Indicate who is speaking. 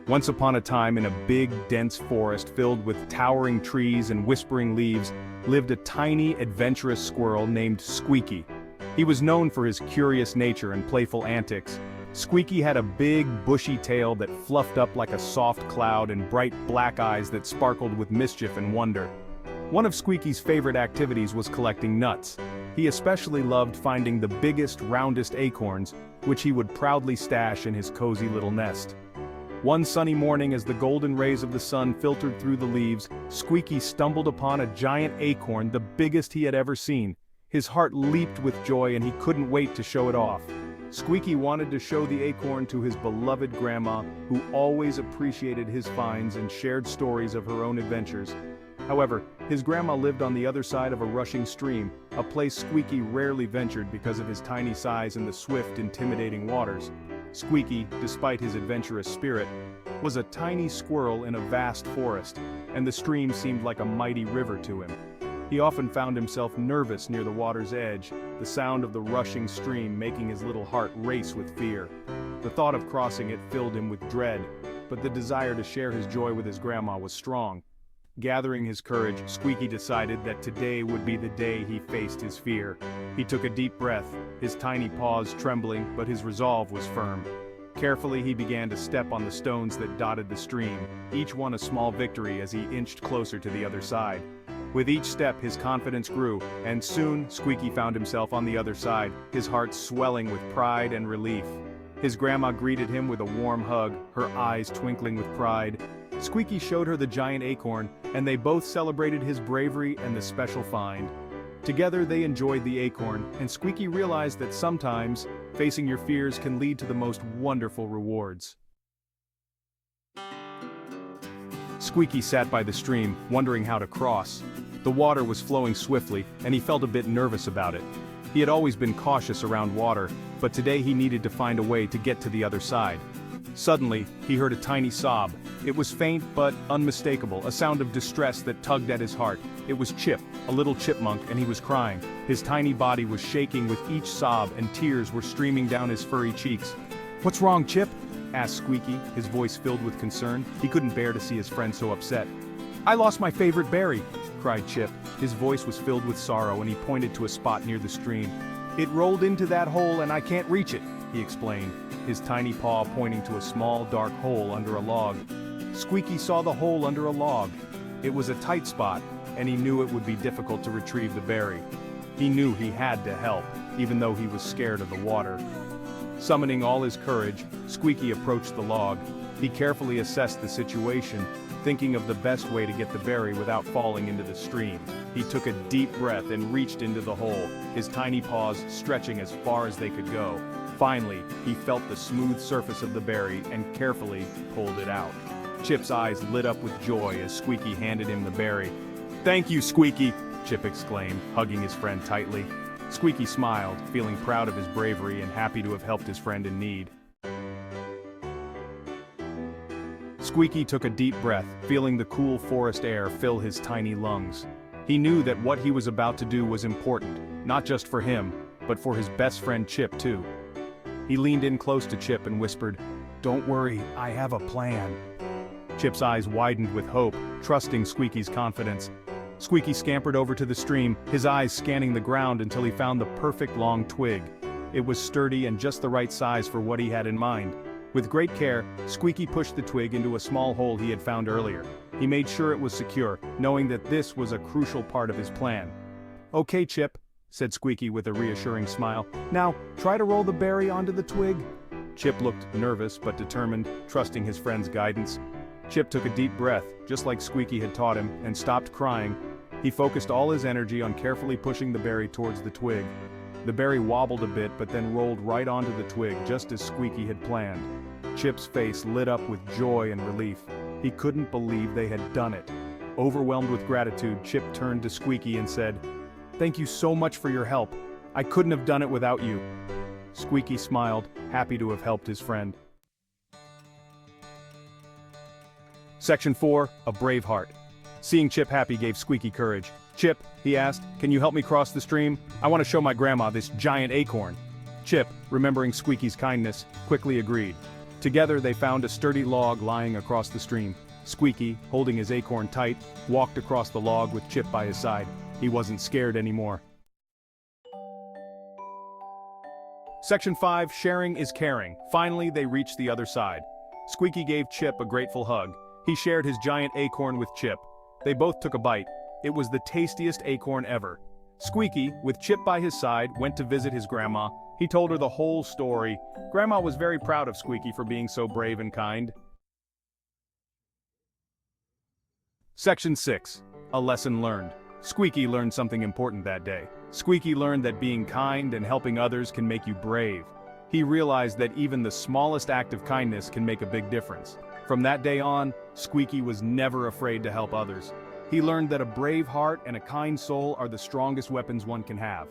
Speaker 1: Once upon a time, in a big, dense forest filled with towering trees and whispering leaves, lived a tiny, adventurous squirrel named Squeaky. He was known for his curious nature and playful antics. Squeaky had a big, bushy tail that fluffed up like a soft cloud and bright black eyes that sparkled with mischief and wonder. One of Squeaky's favorite activities was collecting nuts. He especially loved finding the biggest, roundest acorns, which he would proudly stash in his cozy little nest. One sunny morning, as the golden rays of the sun filtered through the leaves, Squeaky stumbled upon a giant acorn, the biggest he had ever seen. His heart leaped with joy and he couldn't wait to show it off. Squeaky wanted to show the acorn to his beloved grandma, who always appreciated his finds and shared stories of her own adventures. However, his grandma lived on the other side of a rushing stream, a place Squeaky rarely ventured because of his tiny size and the swift, intimidating waters. Squeaky, despite his adventurous spirit, was a tiny squirrel in a vast forest, and the stream seemed like a mighty river to him. He often found himself nervous near the water's edge, the sound of the rushing stream making his little heart race with fear. The thought of crossing it filled him with dread, but the desire to share his joy with his grandma was strong. Gathering his courage, Squeaky decided that today would be the day he faced his fear. He took a deep breath, his tiny paws trembling, but his resolve was firm. Carefully he began to step on the stones that dotted the stream, each one a small victory as he inched closer to the other side. With each step his confidence grew, and soon Squeaky found himself on the other side, his heart swelling with pride and relief. His grandma greeted him with a warm hug, her eyes twinkling with pride. Squeaky showed her the giant acorn, and they both celebrated his bravery and the special find. Together they enjoyed the acorn, and Squeaky realized that sometimes, facing your fears can lead to the most wonderful rewards. Squeaky sat by the stream, wondering how to cross. The water was flowing swiftly, and he felt a bit nervous about it. He had always been cautious around water, but today he needed to find a way to get to the other side. Suddenly, he heard a tiny sob. It was faint but unmistakable, a sound of distress that tugged at his heart. It was Chip, a little chipmunk, and he was crying. His tiny body was shaking with each sob, and tears were streaming down his furry cheeks. "What's wrong, Chip?" asked Squeaky, his voice filled with concern. He couldn't bear to see his friend so upset. "I lost my favorite berry," cried Chip. His voice was filled with sorrow, and he pointed to a spot near the stream. "It rolled into that hole and I can't reach it," he explained, his tiny paw pointing to a small, dark hole under a log. Squeaky saw the hole under a log. It was a tight spot, and he knew it would be difficult to retrieve the berry. He knew he had to help, even though he was scared of the water. Summoning all his courage, Squeaky approached the log. He carefully assessed the situation, thinking of the best way to get the berry without falling into the stream. He took a deep breath and reached into the hole, his tiny paws stretching as far as they could go. Finally, he felt the smooth surface of the berry and carefully pulled it out. Chip's eyes lit up with joy as Squeaky handed him the berry. "Thank you, Squeaky!" Chip exclaimed, hugging his friend tightly. Squeaky smiled, feeling proud of his bravery and happy to have helped his friend in need. Squeaky took a deep breath, feeling the cool forest air fill his tiny lungs. He knew that what he was about to do was important, not just for him, but for his best friend Chip too. He leaned in close to Chip and whispered, "Don't worry, I have a plan." Chip's eyes widened with hope, trusting Squeaky's confidence. Squeaky scampered over to the stream, his eyes scanning the ground until he found the perfect long twig. It was sturdy and just the right size for what he had in mind. With great care, Squeaky pushed the twig into a small hole he had found earlier. He made sure it was secure, knowing that this was a crucial part of his plan. "Okay, Chip," said Squeaky with a reassuring smile. "Now, try to roll the berry onto the twig." Chip looked nervous but determined, trusting his friend's guidance. Chip took a deep breath, just like Squeaky had taught him, and stopped crying. He focused all his energy on carefully pushing the berry towards the twig. The berry wobbled a bit but then rolled right onto the twig just as Squeaky had planned. Chip's face lit up with joy and relief. He couldn't believe they had done it. Overwhelmed with gratitude, Chip turned to Squeaky and said, "Thank you so much for your help. I couldn't have done it without you." Squeaky smiled, happy to have helped his friend. Section 4 of Braveheart. Seeing Chip happy gave Squeaky courage. "Chip," he asked, "can you help me cross the stream? I want to show my grandma this giant acorn." Chip, remembering Squeaky's kindness, quickly agreed. Together they found a sturdy log lying across the stream. Squeaky, holding his acorn tight, walked across the log with Chip by his side. He wasn't scared anymore. Section 5, Sharing is Caring. Finally, they reached the other side. Squeaky gave Chip a grateful hug. He shared his giant acorn with Chip. They both took a bite. It was the tastiest acorn ever. Squeaky, with Chip by his side, went to visit his grandma. He told her the whole story. Grandma was very proud of Squeaky for being so brave and kind. Section 6, A Lesson Learned. Squeaky learned something important that day. Squeaky learned that being kind and helping others can make you brave. He realized that even the smallest act of kindness can make a big difference. From that day on, Squeaky was never afraid to help others. He learned that a brave heart and a kind soul are the strongest weapons one can have.